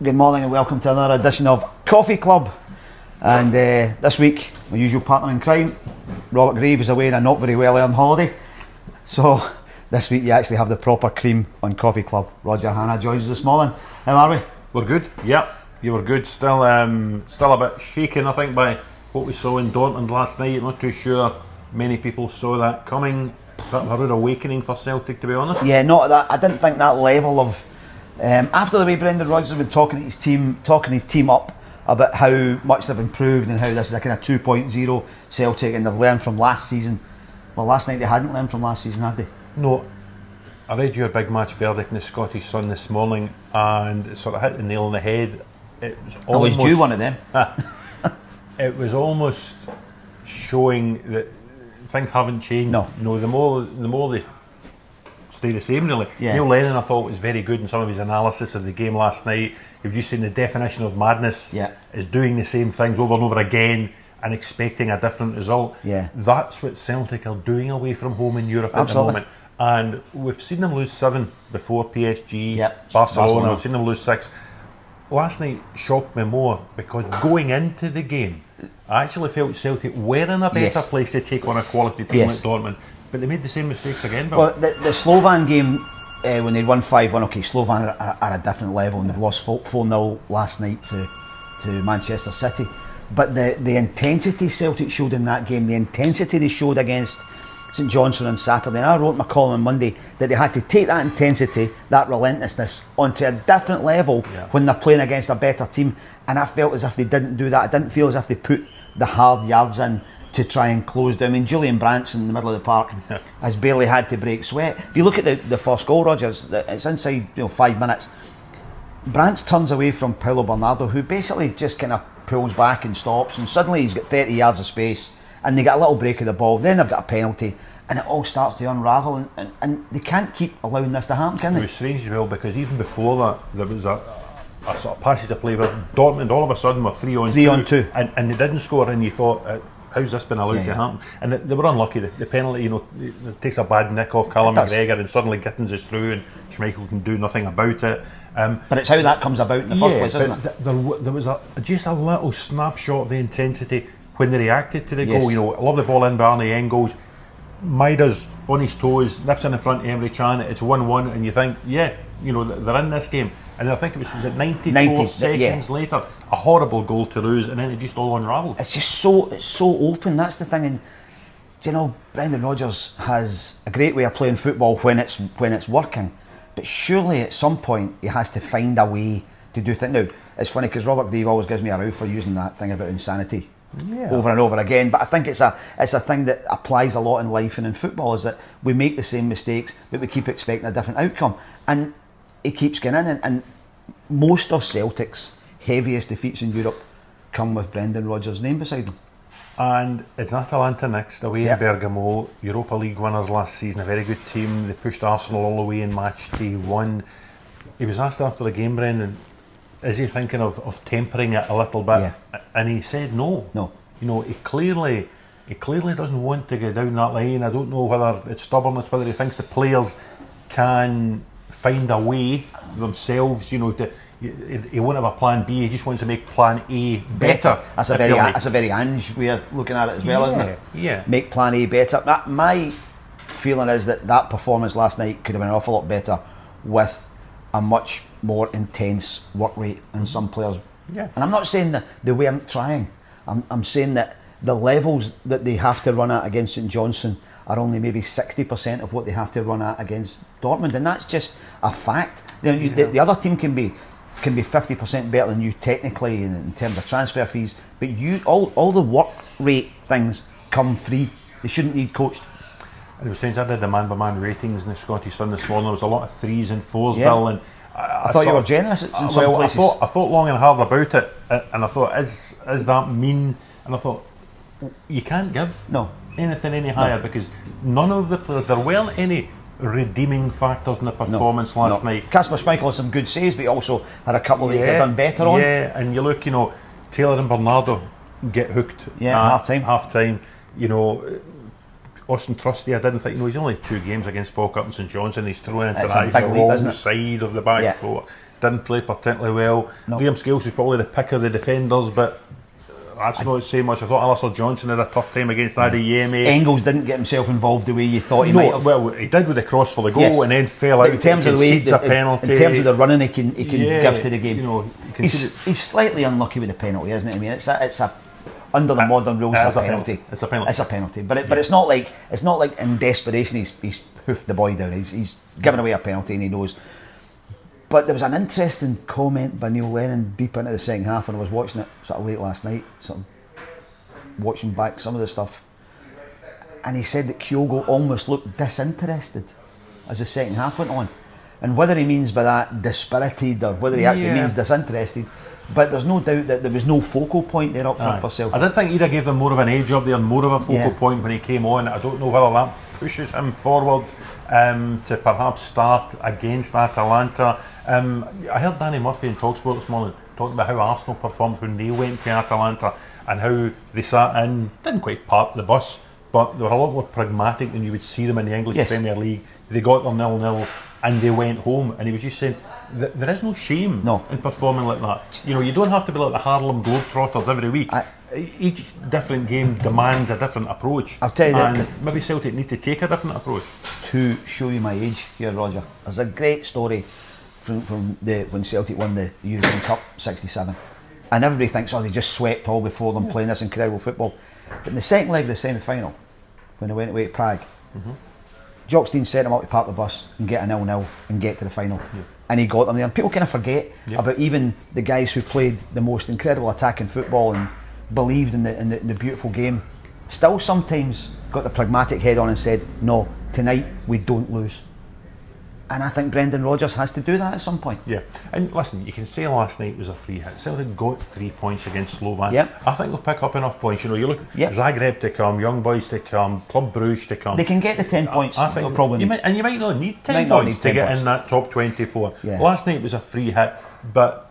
Good morning and welcome to another edition of Coffee Club. And this week, my usual partner in crime, Robert Grieve, is away on a not very well earned holiday. So this week you actually have the proper cream on Coffee Club. Roger Hanna joins us this morning. How are we? We're good. Yep, you were good. Still a bit shaken, I think, by what we saw in Dortmund last night. Not too sure many people saw that coming. Bit of a rude awakening for Celtic, to be honest. Yeah, not that. I didn't think that level of after the way Brendan Rodgers has been talking his team up about how much they've improved and how this is a kind of 2.0 Celtic and they've learned from last season. Well, last night they hadn't learned from last season, had they? No. I read your big match verdict in the Scottish Sun this morning and it sort of hit the nail on the head. It was almost, I was due one of them. It was almost showing that things haven't changed. No. You know, the more they stay the same, really. Yeah. Neil Lennon, I thought, was very good in some of his analysis of the game last night. You've just seen the definition of madness is doing the same things over and over again and expecting a different result. Yeah. That's what Celtic are doing away from home in Europe at the moment. And we've seen them lose 7 before PSG, Barcelona. We've seen them lose 6. Last night shocked me more because going into the game, I actually felt Celtic were in a better place to take on a quality team like Dortmund. But they made the same mistakes again, Bill. Well, the Slovan game, when they won 5-1, okay, Slovan are at a different level and they've lost 4-0 last night to Manchester City. But the intensity Celtic showed in that game, the intensity they showed against St Johnstone on Saturday, and I wrote in my column on Monday that they had to take that intensity, that relentlessness, onto a different level when they're playing against a better team. And I felt as if they didn't do that. I didn't feel as if they put the hard yards in to try and close down. I mean, Julian Brandt's in the middle of the park has barely had to break sweat. If you look at the first goal, Rodgers, it's inside 5 minutes. Brandt turns away from Paulo Bernardo, who basically just kind of pulls back and stops, and suddenly he's got 30 yards of space, and they get a little break of the ball. Then they've got a penalty, and it all starts to unravel, and they can't keep allowing this to happen, can they? It was strange as well because even before that, there was a sort of passage of play where Dortmund all of a sudden were 3-on-2, and they didn't score, and you thought, how's this been allowed to happen? And they were unlucky. The penalty, it takes a bad nick off Callum McGregor, and suddenly Gittins is through, and Schmeichel can do nothing about it. But it's how that comes about in the first place, isn't it? There was just a little snapshot of the intensity when they reacted to the goal. I love the ball in by Arne Engels. Maida's on his toes, nips in the front of Emre Can. It's 1-1, and you think, they're in this game. And I think it was 94 seconds later, a horrible goal to lose, and then it just all unravelled. It's just so open. That's the thing. And Brendan Rodgers has a great way of playing football when it's working, but surely at some point he has to find a way to do things. Now it's funny because Robert Grieve always gives me a row for using that thing about insanity over and over again. But I think it's a thing that applies a lot in life and in football, is that we make the same mistakes, but we keep expecting a different outcome. And he keeps getting in, and most of Celtic's heaviest defeats in Europe come with Brendan Rodgers' name beside them. And it's Atalanta next, away in Bergamo, Europa League winners last season, a very good team. They pushed Arsenal all the way in match day 1. He was asked after the game, Brendan, is he thinking of tempering it a little bit? And he said no. He clearly doesn't want to go down that line. I don't know whether it's stubbornness, whether he thinks the players can find a way themselves, he won't have a plan B. He just wants to make plan A better. That's a very Ange way of looking at it as well, isn't it? Yeah. Make plan A better. My feeling is that performance last night could have been an awful lot better with a much more intense work rate in some players. Yeah. And I'm not saying that they weren't trying. I'm saying that the levels that they have to run at against St Johnstone are only maybe 60% of what they have to run at against Dortmund, and that's just a fact. The other team can be 50% better than you technically in terms of transfer fees, but all the work rate things come free. They shouldn't need coached. And it was strange, I did the man-by-man ratings in the Scottish Sun this morning. There was a lot of 3s and 4s, Bill, and I thought you were generous in some places. I thought long and hard about it, and I thought, is that mean? And I thought, you can't give anything any higher because none of the players, there weren't any redeeming factors in the performance last night. Kasper Schmeichel had some good saves, but he also had a couple that he could have done better on. Yeah, and you look, Taylor and Bernardo get hooked at half time. Austin Trusty, I didn't think, he's only 2 games against Falkirk and St Johnstone. He's thrown into that. He's the wrong side of the back four. didn't play particularly well. No. Liam Scales was probably the pick of the defenders, but that's not saying much. I thought Alistair Johnstone had a tough time against Adeyemi. Engels didn't get himself involved the way you thought he might have. Well, he did with the cross for the goal, and then fell but out. In terms of the way, a penalty. In terms of the running he can give to the game, You know, he's slightly unlucky with the penalty, isn't it? I mean, it's a under the modern rules, it's a penalty. It's a penalty. It's a penalty, but it's not like in desperation he's hoofed the boy down. He's given away a penalty and he knows. But there was an interesting comment by Neil Lennon deep into the second half, and I was watching it sort of late last night, sort of watching back some of the stuff, and he said that Kyogo almost looked disinterested as the second half went on, and whether he means by that dispirited or whether he actually means disinterested, but there's no doubt that there was no focal point there up front for Celtic. I did think Ida gave them more of an edge up there, more of a focal point when he came on. I don't know whether that pushes him forward to perhaps start against Atalanta. I heard Danny Murphy in TalkSport this morning talking about how Arsenal performed when they went to Atalanta and how they sat in, didn't quite park the bus, but they were a lot more pragmatic than you would see them in the English Premier League. They got their 0-0 and they went home, and he was just saying there is no shame in performing like that. You know, you don't have to be like the Harlem Globetrotters every week. Each different game demands a different approach. I'll tell you and maybe Celtic need to take a different approach. To show you my age here, Roger, there's a great story from when Celtic won the European Cup '67, and everybody thinks, oh, they just swept all before them playing this incredible football. But in the second leg of the semi-final, when they went away to Prague, Johnstone sent him out to park the bus and get a 0-0 and get to the final. And he got them there. And people kind of forget about even the guys who played the most incredible attacking football and believed in the beautiful game, still sometimes got the pragmatic head on and said, no, tonight we don't lose. And I think Brendan Rodgers has to do that at some point. Yeah, and listen, you can say last night was a free hit. Celtic got 3 points against Slovan. I think they'll pick up enough points. You know, you look at Zagreb to come, Young Boys to come, Club Bruges to come. They can get the 10 points. I think you might not need 10 points to get in that top 24. Last night was a free hit, but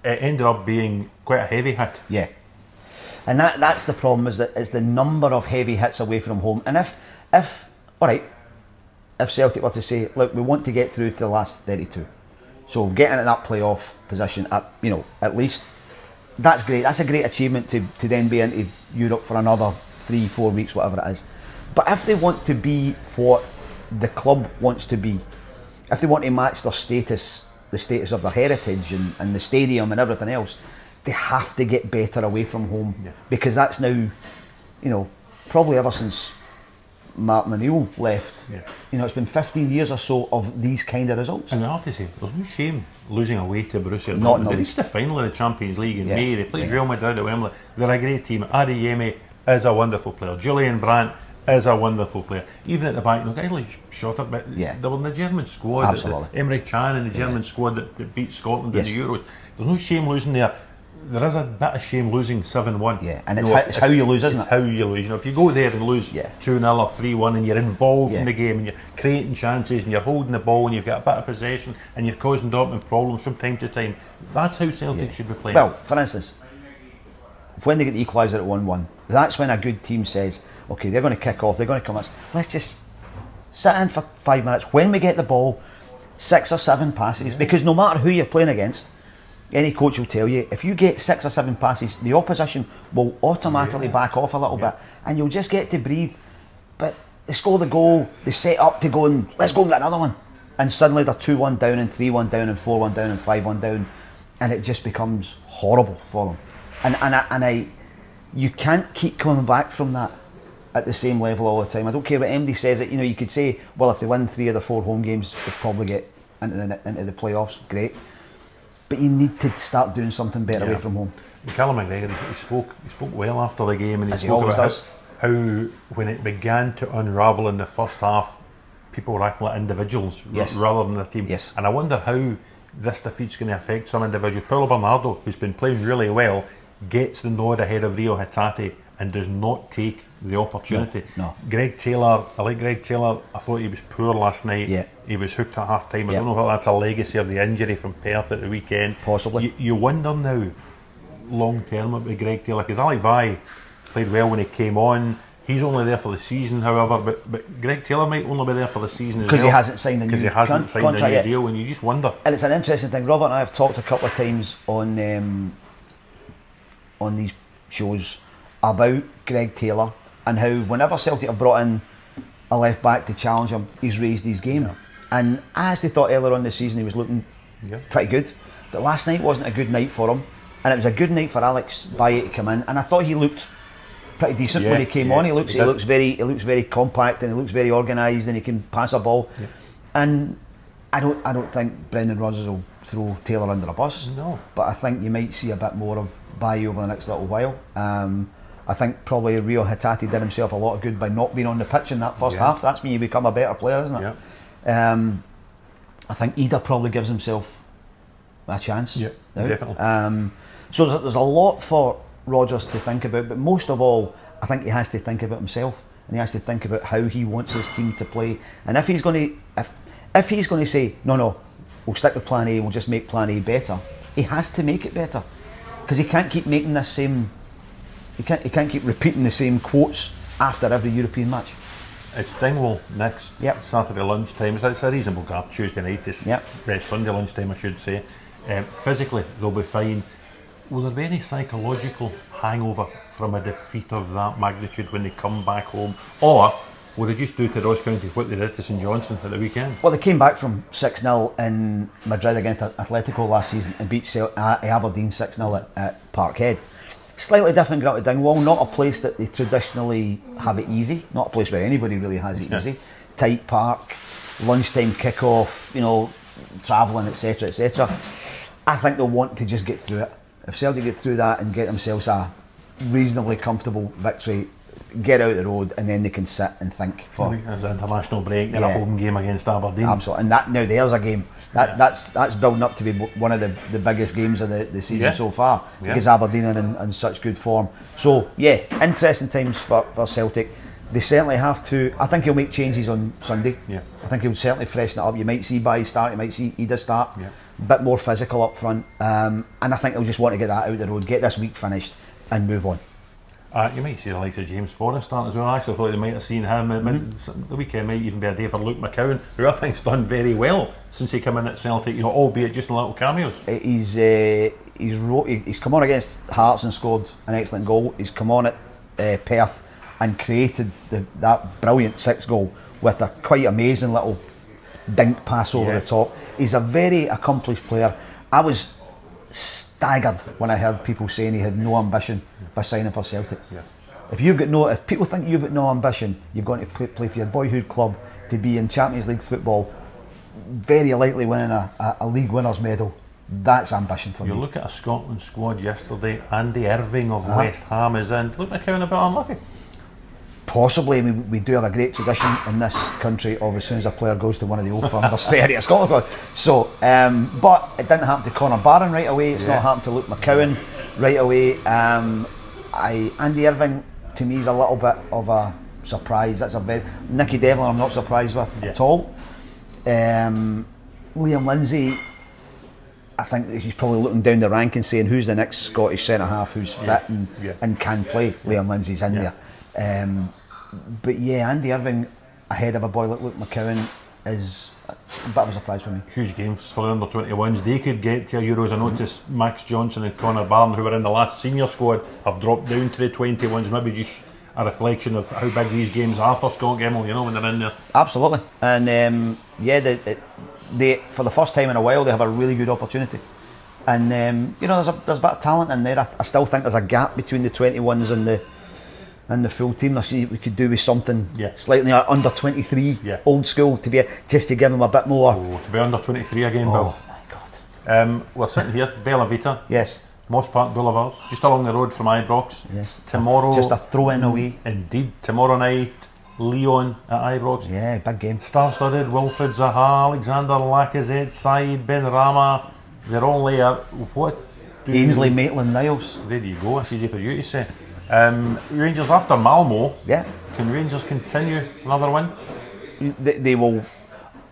it ended up being quite a heavy hit. Yeah, and that's the problem, is the number of heavy hits away from home. And if Celtic were to say, look, we want to get through to the last 32, so get into that playoff position, at least, that's great. That's a great achievement to then be into Europe for another 3-4 weeks, whatever it is. But if they want to be what the club wants to be, if they want to match their status, the status of their heritage and the stadium and everything else, they have to get better away from home, because that's now, probably ever since Martin O'Neill left, it's been 15 years or so of these kind of results. And I have to say, there's no shame losing away to Borussia Dortmund. Not in the They least. reached the final of the Champions League in May. They played Real Madrid at Wembley. They're a great team. Adeyemi is a wonderful player. Julian Brandt is a wonderful player. Even at the back, guys like Schotter, but they were in the German squad. Absolutely. Emre Can in the German squad that beat Scotland in the Euros. There's no shame losing there. There is a bit of shame losing 7-1. Yeah, and it's how you lose, isn't it? It's how you lose. If you go there and lose 2-0 or 3-1 and you're involved in the game and you're creating chances and you're holding the ball and you've got a bit of possession and you're causing Dortmund problems from time to time, that's how Celtic should be playing. Well, for instance, when they get the equaliser at 1-1, that's when a good team says, okay, they're going to kick off, they're going to come up, let's just sit in for 5 minutes. When we get the ball, 6 or 7 passes, because no matter who you're playing against, any coach will tell you, if you get 6 or 7 passes, the opposition will automatically back off a little bit, and you'll just get to breathe. But they score the goal, they set up to go and let's go and get another one, and suddenly they're 2-1 down and 3-1 down and 4-1 down and 5-1 down, and it just becomes horrible for them. You can't keep coming back from that at the same level all the time. I don't care what MD says it. You could say, well, if they win 3 of the 4 home games, they'll probably get into the playoffs. Great. But you need to start doing something better away from home. Callum McGregor, he spoke well after the game, and he spoke always about does. how when it began to unravel in the first half, people were acting like individuals rather than the team. Yes. And I wonder how this defeat's going to affect some individuals. Paulo Bernardo, who's been playing really well, gets the nod ahead of Rio Hatate and does not take the opportunity. No. Greg Taylor, I like Greg Taylor. I thought he was poor last night. Yeah. He was hooked at half time. I don't know whether that's a legacy of the injury from Perth at the weekend. Possibly. You wonder now, long term, about Greg Taylor, because Ali Vai played well when he came on. He's only there for the season, however, but Greg Taylor might only be there for the season as well. Because he hasn't signed a new contract yet. Deal, and you just wonder. And it's an interesting thing. Robert and I have talked a couple of times on these shows about Greg Taylor and how whenever Celtic have brought in a left back to challenge him, he's raised his game. Yeah. And as they thought earlier on this season, he was looking pretty good. But last night wasn't a good night for him, and it was a good night for Alex Baye to come in. And I thought he looked pretty decent when he came on. He looks very compact, and he looks very organised, and he can pass a ball. Yeah. And I don't think Brendan Rodgers will throw Taylor under a bus. No. But I think you might see a bit more of Baye over the next little while. I think probably Rio Hatate did himself a lot of good by not being on the pitch in that first half. That's when you become a better player, isn't it? Yeah. I think Ida probably gives himself a chance. Yeah, definitely. So there's a lot for Rodgers to think about, but most of all, I think he has to think about himself, and he has to think about how he wants his team to play. And if he's going to say no, we'll stick with Plan A, we'll just make Plan A better, he has to make it better, because he can't keep making this same. He can't keep repeating the same quotes after every European match. It's Dingwall next Saturday lunchtime. It's a reasonable gap. Tuesday night, Sunday lunchtime, I should say. Physically, they'll be fine. Will there be any psychological hangover from a defeat of that magnitude when they come back home? Or will they just do to Ross County what they did to St Johnstone at the weekend? Well, they came back from 6-0 in Madrid against Atletico last season and beat Aberdeen 6-0 at Parkhead. Slightly different ground to Dingwall, not a place that they traditionally have it easy, not a place where anybody really has it easy. Tight park, lunchtime kick-off, travelling, etc, etc. I think they'll want to just get through it. If Celtic get through that and get themselves a reasonably comfortable victory, get out the road, and then they can sit and think for as an international break and a home game against Aberdeen. Absolutely, and that now there's a game that's building up to be one of the biggest games of the season so far, because Aberdeen are in such good form. So interesting times for Celtic. They certainly have to. I think he'll make changes on Sunday. I think he'll certainly freshen it up. You might see Baye start, you might see Ida start. A bit more physical up front, and I think he'll just want to get that out the road, get this week finished, and move on. You might see the likes of James Forrest start as well. I actually thought they might have seen him. The weekend might even be a day for Luke McCowan, who I think's done very well since he came in at Celtic. Albeit just in little cameos. He's come on against Hearts and scored an excellent goal. He's come on at Perth and created that brilliant 6th goal with a quite amazing little dink pass over the top. He's a very accomplished player. I was staggered when I heard people saying he had no ambition by signing for Celtic. If people think you've got no ambition, you've got to play for your boyhood club to be in Champions League football, very likely winning a league winners medal. That's ambition for me. You look at a Scotland squad yesterday. Andy Irving of West Ham is in. Look, McCowan a bit unlucky. Possibly. We do have a great tradition in this country of as soon as a player goes to one of the old firms, they're straight out of Scotland. So, but it didn't happen to Conor Barron right away. It's not happened to Luke McCowan right away. Andy Irving to me is a little bit of a surprise. Nicky Devlin I'm not surprised with at all. Liam Lindsay, I think he's probably looking down the rank and saying who's the next Scottish centre half who's fit and can play. Liam Lindsay's in there. But Andy Irving ahead of a boy like Luke McCowan is a bit of a surprise for me. Huge games for the under-21s. They could get to Euros. I noticed Max Johnson and Conor Barron, who were in the last senior squad, have dropped down to the 21s. Maybe just a reflection of how big these games are for Scott Gemmell, when they're in there. Absolutely. And they for the first time in a while, they have a really good opportunity. And there's a bit of talent in there. I still think there's a gap between the 21s and the full team. I see we could do with something slightly under 23, old school, to give them a bit more. To be under 23 again, Bill. Oh my God. We're sitting here, Bella Vita. Yes. Moss Park Boulevard, just along the road from Ibrox. Yes. Tomorrow, just a throw-in away. Indeed. Tomorrow night, Lyon at Ibrox. Yeah, big game. Star-studded. Wilfred Zaha, Alexander Lacazette, Saïd Benrahma. They're all there. Ainsley Maitland-Niles. There you go. It's easy for you to say. Rangers after Malmo. Yeah. Can Rangers continue another win? They will.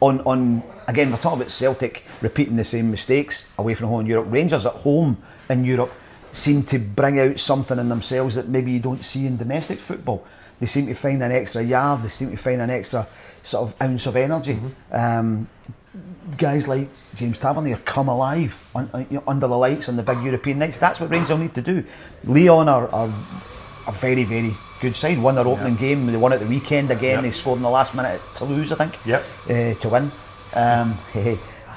On again, we're talking about Celtic repeating the same mistakes away from home in Europe. Rangers at home in Europe seem to bring out something in themselves that maybe you don't see in domestic football. They seem to find an extra yard. They seem to find an extra sort of ounce of energy. Guys like James Tavernier come alive under the lights on the big European nights. That's what Rangers will need to do. Lyon are a very, very good side. Won their opening game. They won at the weekend again. They scored in the last minute at Toulouse, I think, to win.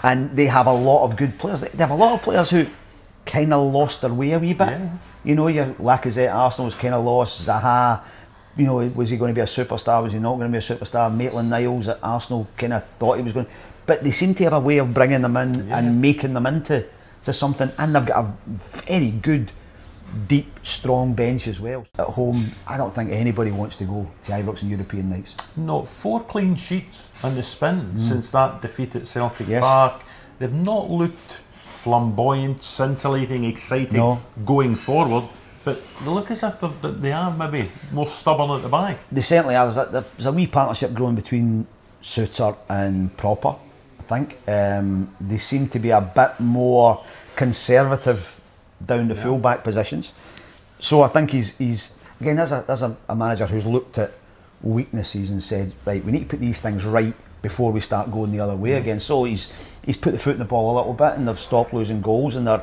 And they have a lot of good players. They have a lot of players who kind of lost their way a wee bit. You know, your Lacazette at Arsenal was kind of lost. Zaha, you know, was he going to be a superstar? Was he not going to be a superstar? Maitland-Niles at Arsenal kind of thought he was going to. But they seem to have a way of bringing them in and making them into something. And they've got a very good, deep, strong bench as well. At home, I don't think anybody wants to go to Ibrox on European nights. No, 4 clean sheets on the spin since that defeat at Celtic Park. They've not looked flamboyant, scintillating, exciting going forward, but they look as if they are maybe more stubborn at the back. They certainly are. There's a wee partnership growing between Suter and Proper, I think. They seem to be a bit more conservative down the full-back positions. So I think he's again, there's a manager who's looked at weaknesses and said, right, we need to put these things right before we start going the other way again. So he's put the foot in the ball a little bit, and they've stopped losing goals. And I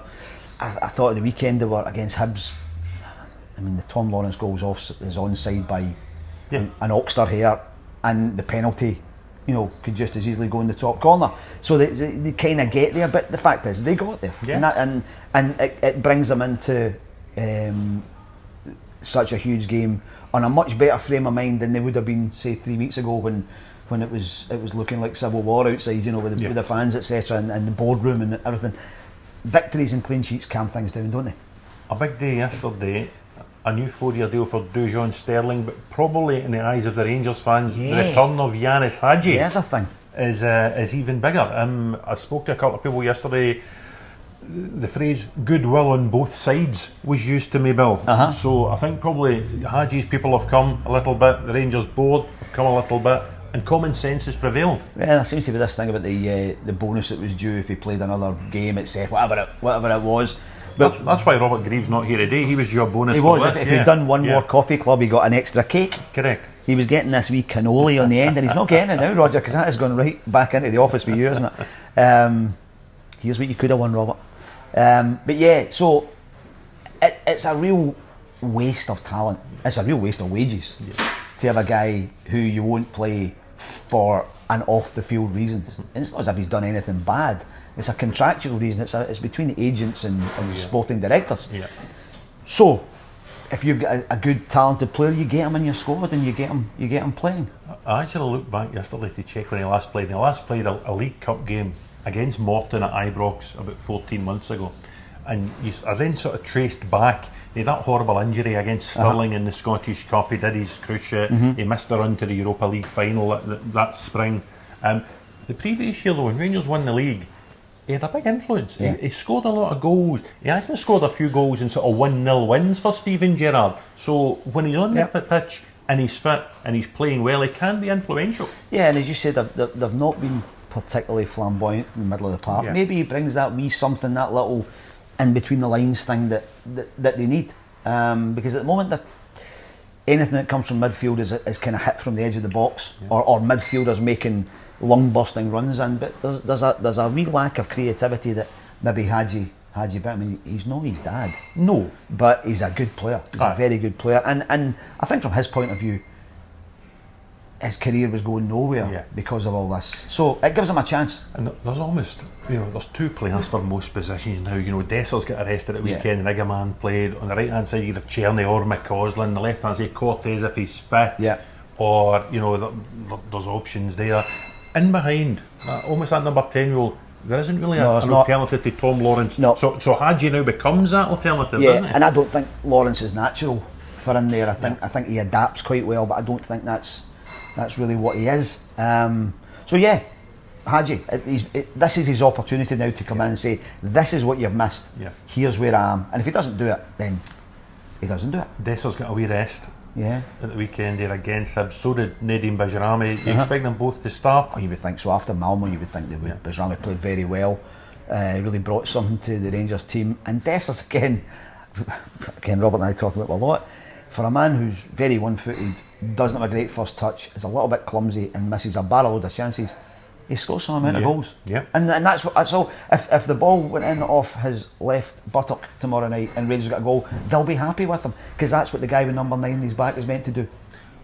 thought at the weekend they were against Hibs. I mean, the Tom Lawrence goals is onside by an Oxter here, and the penalty, you know, could just as easily go in the top corner. So they kind of get there, but the fact is they got there, and it brings them into such a huge game on a much better frame of mind than they would have been, say, 3 weeks ago when it was looking like civil war outside, you know, with the fans, etc., and the boardroom and everything. Victories and clean sheets calm things down, don't they? A big day yesterday. A new 4-year deal for Dujon Sterling, but probably in the eyes of the Rangers fans, the return of Yanis Hadji is even bigger. I spoke to a couple of people yesterday. The phrase "goodwill on both sides" was used to me, Bill. So I think probably Hadji's people have come a little bit, the Rangers board have come a little bit, and common sense has prevailed. Yeah, there seems to be this thing about the bonus that was due if he played another game, etc. Whatever it was. But that's why Robert Greaves not here today. He was your bonus. He was. If he'd done one more coffee club, he got an extra cake. Correct. He was getting this wee cannoli on the end, and he's not getting it now, Roger, because that has gone right back into the office with you, isn't it? Here's what you could have won, Robert. But yeah, so it's a real waste of talent. It's a real waste of wages to have a guy who you won't play for an off-the-field reason. It's not as if he's done anything bad. It's a contractual reason. It's between the agents and sporting directors. So, if you've got a good, talented player, you get him in your squad and you get him playing. I actually looked back yesterday to check when he last played. He last played a League Cup game against Morton at Ibrox about 14 months ago. And I then sort of traced back. He had that horrible injury against Stirling in the Scottish Cup. He did his cruciate. He missed the run to the Europa League final that spring. The previous year, though, when Rangers won the league, he had a big influence. He scored a lot of goals. He actually scored a few goals in sort of 1-0 wins for Steven Gerrard. So when he's on the pitch and he's fit and he's playing well, he can be influential. Yeah, and as you said, they've not been particularly flamboyant in the middle of the park. Maybe he brings that wee something, that little in between the lines thing that they need. Because at the moment, anything that comes from midfield is kind of hit from the edge of the box, or midfielders making lung-busting runs in, but there's a real lack of creativity that maybe Hadji. But I mean, he's not his dad. No, but he's a good player. He's a very good player, and I think from his point of view, his career was going nowhere because of all this. So it gives him a chance. And there's almost, there's 2 players for most positions now. Desser's got arrested at the weekend, and Igaman played. On the right hand side, you have Czerny or McCausland. The left hand side, Cortez if he's fit. Or there's options there. In behind, almost that number 10 role, there isn't really an alternative to Tom Lawrence. No. So Hadji now becomes that alternative, doesn't he? And I don't think Lawrence is natural for in there. I think he adapts quite well, but I don't think that's really what he is. So Hadji, this is his opportunity now to come in and say, this is what you've missed. Here's where I am. And if he doesn't do it, then he doesn't do it. Desser's got a wee rest. At the weekend there against Hibs. So did Nedim Bajrami. You expect them both to start? Oh, you would think so. After Malmo, you would think they would. Bajrami played very well. Really brought something to the Rangers team. And Dessers again, Robert and I talk about it a lot. for a man who's very one-footed, doesn't have a great first touch, is a little bit clumsy and misses a barrel of chances, he scores some amount of goals. And that's what. So if the ball went in off his left buttock tomorrow night and Rangers got a goal, they'll be happy with him, because that's what the guy with number 9 in his back is meant to do.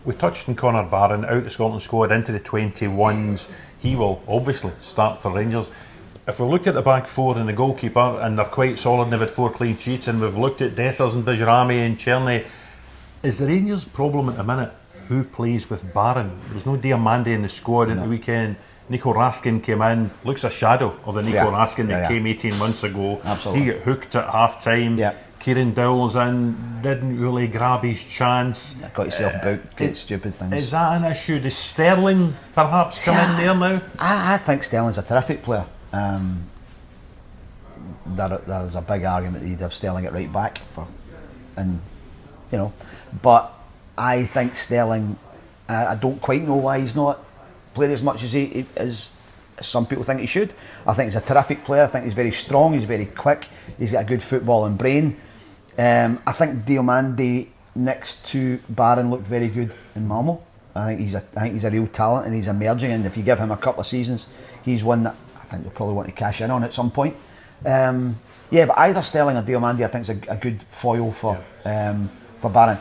We touched on Conor Barron, out the Scotland squad, into the 21s. He will obviously start for Rangers. If we looked at the back four and the goalkeeper, and they're quite solid and they've had 4 clean sheets, and we've looked at Dessers and Bajrami and Cherny, is the Rangers' problem at the minute who plays with Barron? There's no Diamande in the squad at the weekend. Nico Raskin came in, looks a shadow of the Nico Raskin that came 18 months ago. Absolutely. He got hooked at half time. Kieran Dowell's in, didn't really grab his chance. Got yourself about, get stupid things. Is that an issue? Does Sterling perhaps come in there now? I think Sterling's a terrific player. There's a big argument that you'd have Sterling at right back for, and you know, but I think Sterling, I don't quite know why he's not played as much as some people think he should. I think he's a terrific player. I think he's very strong, he's very quick, he's got a good footballing brain. I think Diomande next to Barron looked very good in Malmo. I think he's a real talent, and he's emerging, and if you give him a couple of seasons, he's one that I think they'll probably want to cash in on at some point. But either Sterling or Diomande I think is a good foil for Barron.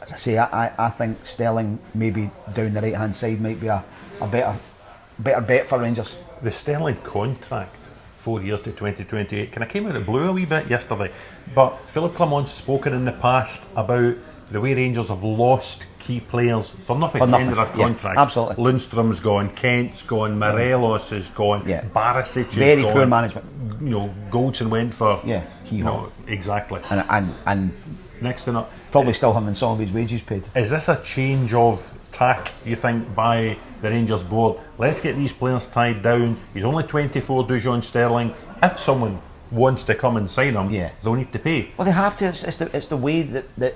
As I say, I think Sterling maybe down the right hand side might be a better bet for Rangers. The Sterling contract, 4 years to 2028, kind of came out of the blue a wee bit yesterday, but Philip Clement's spoken in the past about the way Rangers have lost key players for nothing. End of their contract. Absolutely. Lundstrom's gone, Kent's gone, Morelos is gone, Barisic is very gone. Poor management. You know, Goldson went for exactly. And next to not probably still having some of his wages paid. Is this a change of tack, you think, by the Rangers board? Let's get these players tied down. He's only 24, Dujon Sterling. If someone wants to come and sign him, they'll need to pay. Well, they have to. It's the way that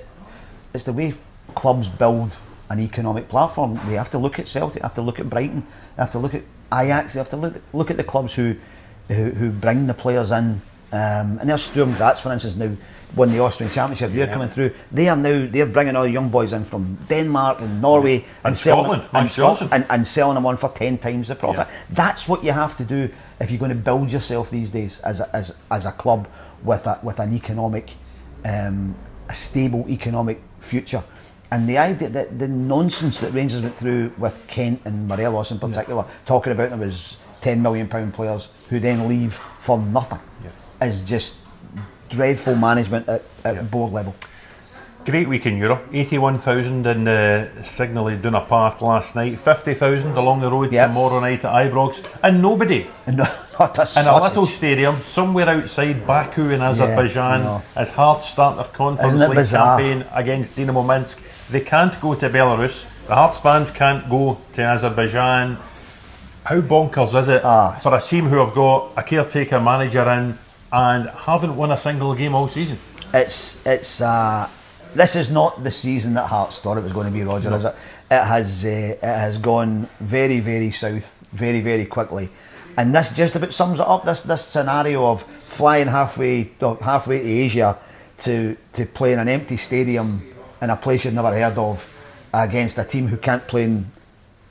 it's the way clubs build an economic platform. They have to look at Celtic, they have to look at Brighton, they have to look at Ajax, they have to look at the clubs who bring the players in. And there's Sturm Graz, for instance, now won the Austrian Championship. They're coming through. They're bringing all the young boys in from Denmark and Norway and Scotland and selling them on for 10 times the profit. That's what you have to do if you're going to build yourself these days as a club with an economic, a stable economic future. And the idea that the nonsense that Rangers went through with Kent and Morelos in particular, talking about them as £10 million players who then leave for nothing, is just dreadful management at board level. Great week in Europe. 81,000 in the Signal Iduna Park last night, 50,000 along the road tomorrow night at Ibrox, and nobody in a little stadium somewhere outside Baku in Azerbaijan as Hearts start their Conference League campaign against Dinamo Minsk. They can't go to Belarus. The Hearts fans can't go to Azerbaijan. How bonkers is it for a team who have got a caretaker manager in and haven't won a single game all season? This is not the season that Hearts thought it was going to be, Roger, is it? It has gone very, very south very, very quickly. And this just about sums it up, this scenario of flying halfway to Asia to play in an empty stadium in a place you've never heard of against a team who can't play in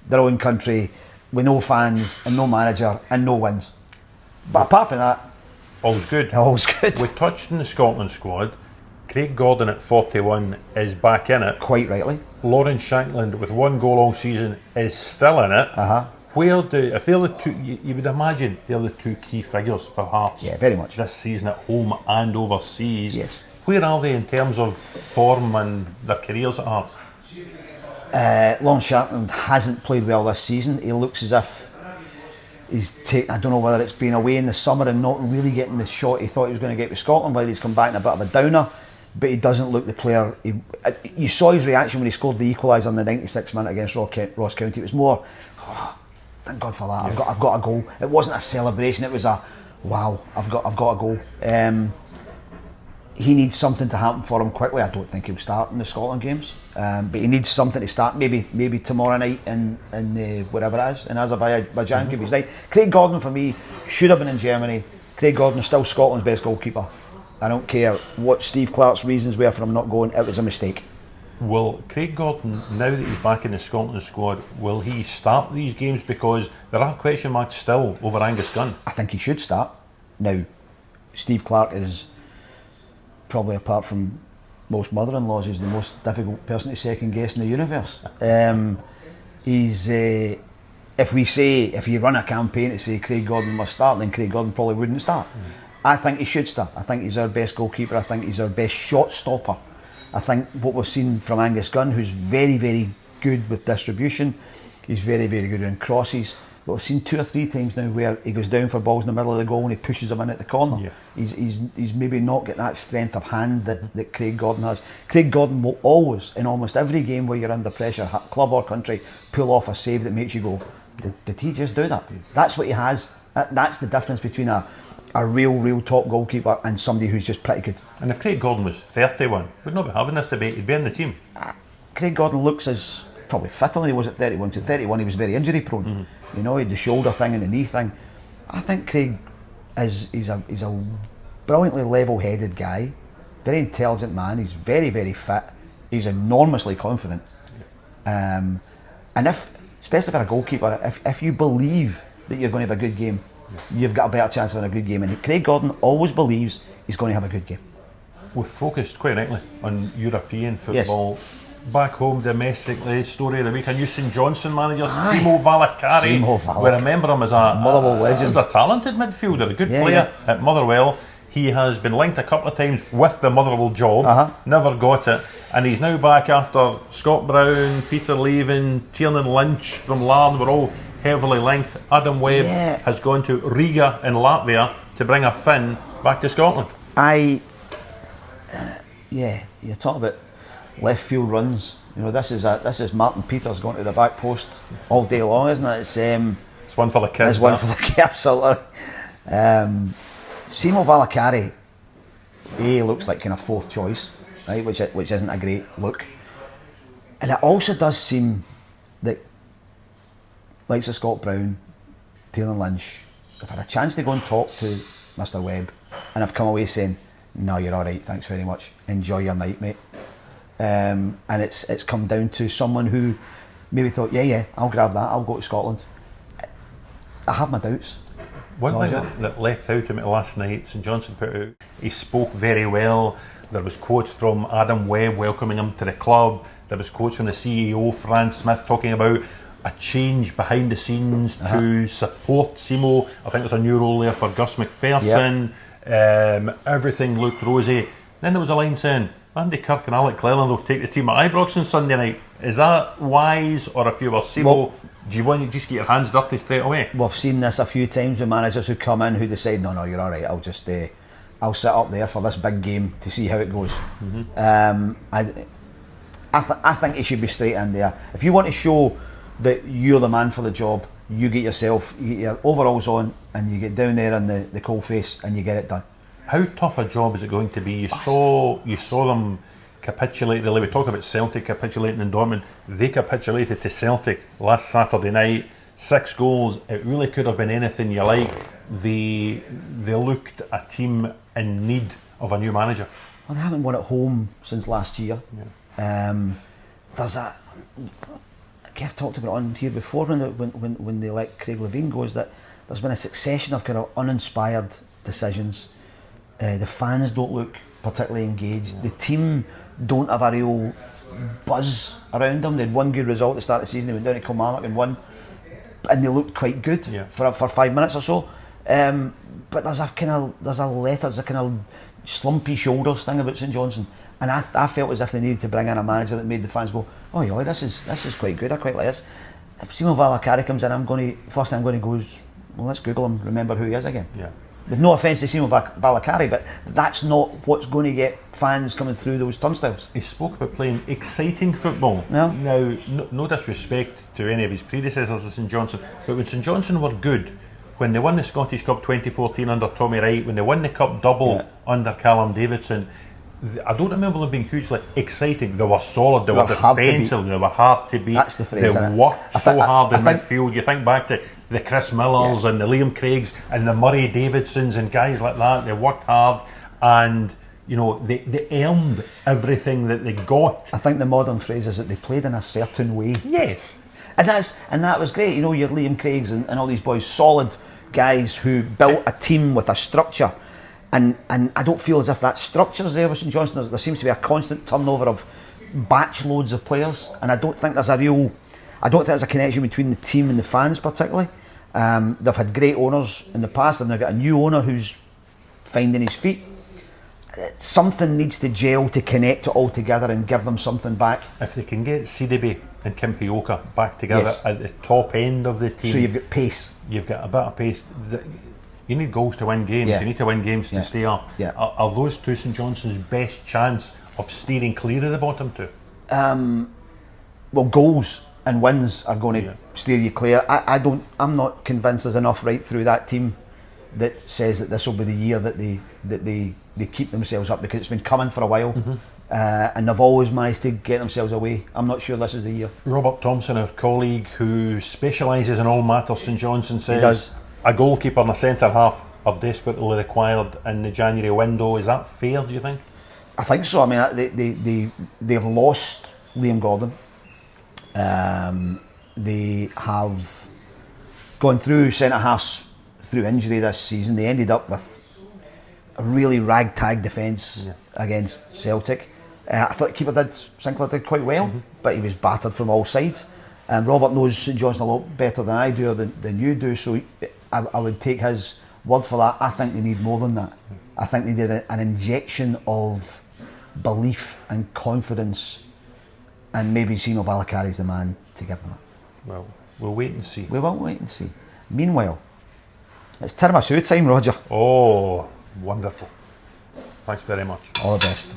their own country with no fans and no manager and no wins. But apart from that, all's good. All's good. We touched on the Scotland squad. Craig Gordon at 41 is back in it. Quite rightly. Lawrence Shankland with 1 goal all season is still in it. If they're the two, you would imagine they're the 2 key figures for Hearts. Yeah, very much. This season at home and overseas. Yes. Where are they in terms of form and their careers at Hearts? Lawrence Shankland hasn't played well this season. He looks as if I don't know whether it's been away in the summer and not really getting the shot he thought he was going to get with Scotland, whether he's come back in a bit of a downer, but he doesn't look the player. You saw his reaction when he scored the equaliser in the 96th minute against Ross County. It was more, thank God for that, I've got a goal. It wasn't a celebration, it was a, wow, I've got a goal. He needs something to happen for him quickly. I don't think he'll start in the Scotland games, but he needs something to start. Maybe tomorrow night in wherever it is in Azerbaijan. Could be his night. Craig Gordon for me should have been in Germany. Craig Gordon is still Scotland's best goalkeeper. I don't care what Steve Clarke's reasons were for him not going. It was a mistake. Will Craig Gordon, now that he's back in the Scotland squad, will he start these games? Because there are question marks still over Angus Gunn. I think he should start. Now, Steve Clarke is probably, apart from most mother-in-laws, is the most difficult person to second guess in the universe. If you run a campaign to say Craig Gordon must start, then Craig Gordon probably wouldn't start. I think he should start. I think he's our best goalkeeper. I think he's our best shot stopper. I think what we've seen from Angus Gunn, who's very, very good with distribution, he's very, very good on crosses. But we've seen 2 or 3 times now where he goes down for balls in the middle of the goal and he pushes them in at the corner. Yeah. He's maybe not got that strength of hand that Craig Gordon has. Craig Gordon will always, in almost every game where you're under pressure, club or country, pull off a save that makes you go, did he just do that? That's what he has. That's the difference between a real top goalkeeper and somebody who's just pretty good. And if Craig Gordon was 31, we'd not be having this debate. He'd be in the team. Craig Gordon looks as probably fitter than he was at 31. To 31, he was very injury prone. You know, he had the shoulder thing and the knee thing. I think Craig he's a brilliantly level-headed guy, very intelligent man. He's very, very fit. He's enormously confident. And especially for a goalkeeper, if you believe that you're going to have a good game, you've got a better chance of having a good game. And Craig Gordon always believes he's going to have a good game. We've focused quite rightly on European football. Yes. Back home, domestically, story of the week, a new St Johnstone manager, Simo Valakari. We remember him as a talented midfielder, a good player at Motherwell. He has been linked a couple of times with the Motherwell job, never got it, and he's now back after Scott Brown, Peter Leven, Tiernan Lynch from Lyon were all heavily linked. Adam Webb has gone to Riga in Latvia to bring a Finn back to Scotland. You talk about left field runs. You know, this is Martin Peters going to the back post all day long, isn't it? It's one for the kids. It's one for the kids, absolutely. Simo Valakari, looks like kind of fourth choice, right? Which isn't a great look. And it also does seem that likes of Scott Brown, Tiernan Lynch, have had a chance to go and talk to Mr. Webb and have come away saying, "No, you're all right, thanks very much. Enjoy your night, mate." And it's come down to someone who maybe thought, I'll grab that, I'll go to Scotland. I have my doubts. One thing that leapt out to me last night, St Johnstone put out, he spoke very well. There was quotes from Adam Webb welcoming him to the club. There was quotes from the CEO, Fran Smith, talking about a change behind the scenes to support Simo. I think there's a new role there for Gus McPherson. Everything looked rosy. Then there was a line saying, Andy Kirk and Alec Cleland will take the team at Ibrox on Sunday night. Is that wise, or if you were Simo, do you want to just get your hands dirty straight away? We've seen this a few times with managers who come in who decide, no, you're all right, I'll sit up there for this big game to see how it goes. I think he should be straight in there. If you want to show that you're the man for the job, you get your overalls on and you get down there in the coal face and you get it done. How tough a job is it going to be? You saw them capitulate. We talk about Celtic capitulating in Dortmund. They capitulated to Celtic last Saturday night. 6 goals. It really could have been anything you like. They looked a team in need of a new manager. Well, they haven't won at home since last year. There's a. Kev talked about it on here before when they let Craig Levein go, is that there's been a succession of kind of uninspired decisions. The fans don't look particularly engaged. The team don't have a real buzz around them. They had one good result at the start of the season. They went down to Kilmarnock and won, and they looked quite good for 5 minutes or so. But there's a kind of slumpy shoulders thing about St Johnstone, and I felt as if they needed to bring in a manager that made the fans go, "Oh yeah, this is quite good. I quite like this." If Simo Valakari comes in, first thing I'm going to go is, well, let's Google him, remember who he is again. With no offence to Simo Valakari, but that's not what's going to get fans coming through those turnstiles. He spoke about playing exciting football. Now, no disrespect to any of his predecessors at St Johnstone, but when St Johnstone were good, when they won the Scottish Cup 2014 under Tommy Wright, when they won the Cup double under Callum Davidson, I don't remember them being hugely exciting. They were solid, they were defensive, they were hard to beat. That's the phrase, they worked so hard in midfield. You think back to the Chris Millers and the Liam Craigs and the Murray Davidsons and guys like that. They worked hard, and You know, they earned everything that they got. I think the modern phrase is that they played in a certain way. Yes. And that was great. You know, your Liam Craigs and all these boys, solid guys who built a team with a structure. And I don't feel as if that structure's there with St Johnstone. There seems to be a constant turnover of batch loads of players, and I don't think there's a connection between the team and the fans particularly. They've had great owners in the past, and they've got a new owner who's finding his feet. Something needs to gel to connect it all together and give them something back. If they can get Sidibe and Kimpioka back together at the top end of the team, so you've got pace. You've got a bit of pace. You need goals to win games. You need to win games to stay up. Are those two St Johnstone's best chance of steering clear of the bottom two? Well, goals and wins are going to steer you clear. I'm not convinced there's enough right through that team that says that this will be the year that they keep themselves up, because it's been coming for a while. And they've always managed to get themselves away. I'm not sure this is the year. Robert Thompson, our colleague who specialises in all matters St Johnstone, says a goalkeeper and a centre half are desperately required in the January window. Is that fair, do you think? I think so. I mean, they've lost Liam Gordon. They have gone through centre halves through injury this season. They ended up with a really ragtag defence against Celtic. I thought Sinclair did quite well, but he was battered from all sides. Robert knows St Johnstone a lot better than I do, or than you do, so I would take his word for that. I think they need more than that. I think they need an injection of belief and confidence, and maybe Zino Valakari's the man to give them it. Well, we'll wait and see. We will wait and see. Meanwhile, it's tiramisu time, Roger. Oh, wonderful. Thanks very much. All the best.